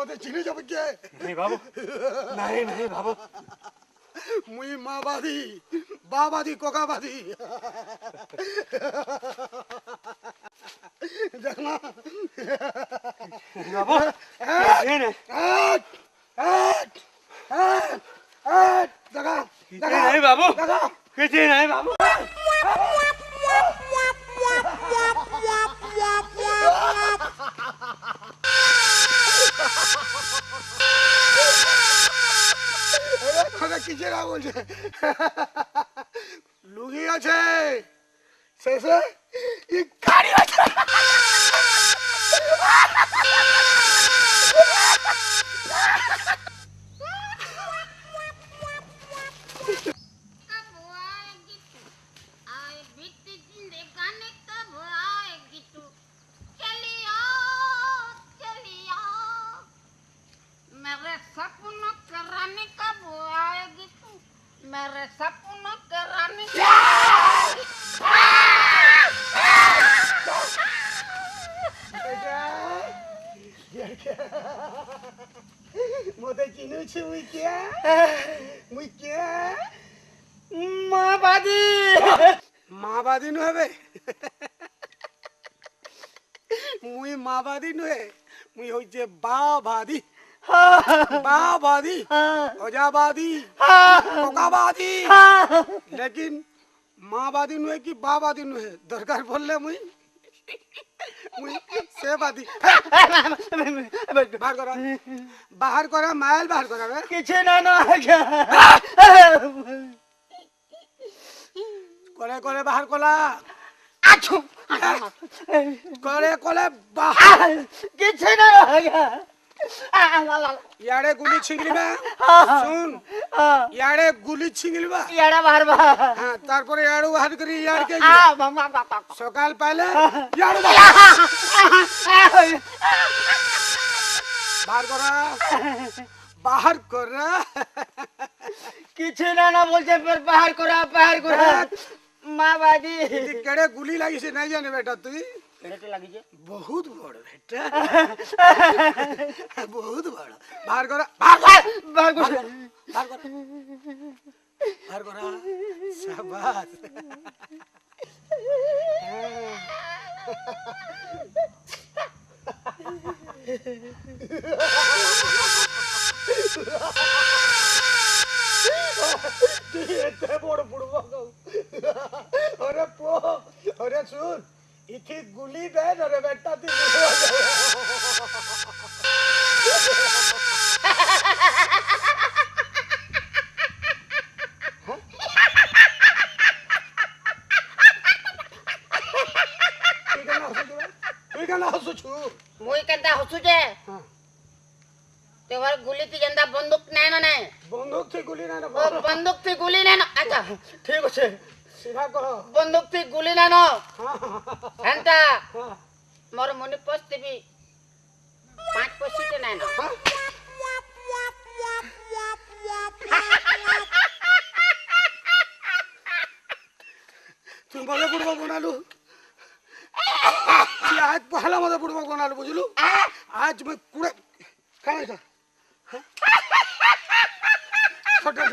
मते चिनी जब के नहीं बाबू नहीं नहीं बाबू मुई माबादी बाबादी कोकाबादी देखना बाबू ये ने जगह नहीं बाबू किसी नहीं बाबू किसे ना बोल लुगी আছে শেষে এই গাড়ি আছে मेरे सपनों के रानी मोदे चिनु छु मुई क्या माबादी माबादी नु हेबे मुई माबादी नु हे मुई होइचे बाबादी बाबादी ओजाबादी कोकाबादी लेकिन माबादी नु है कि बाबादी नु है दरकार बोलले मुई मुई सेबादी बाहर करा माइल बाहर करा बे किसी ना ना आज्ञा कोले कोले बाहर कोला आछू कोले कोले बाहर किसी ना आज्ञा यारे गुली छिंगली बा सुन यारे गुली छिंगली बा याड़ा बाहर बाहर हां तारपरे याड़ू बाहर करी यार के सकाल पहले याड़ू बाहर करा किसी ना ना बोलते पर बाहर करा माबादी केड़े गुली लगी से नहीं जाने बेटा तू केड़े तो लगी जे बहुत बड़ बेटा बहुत बड़ बाहर करा बाहर करा शाबाश इतने बड़ बुड़वा अरे पो अरे सुन इथी गुली दे रे बेटा ती मुई केंता हसु जे तेवर गुली ती जंदा बंदूक नै न नै बंदूक थी गुली ना बंदूक थी गुली नै न अच्छा ठीक আছে सीधा कहो बंदूक थी गुली नै न हंता मोर मनि पस्ती भी 5 पसीट नै न तुम बोले बुड़वा बनालू आज पहला मत बुड़वा बनालू बुझलू आज मैं कुड़े खाने था छोटा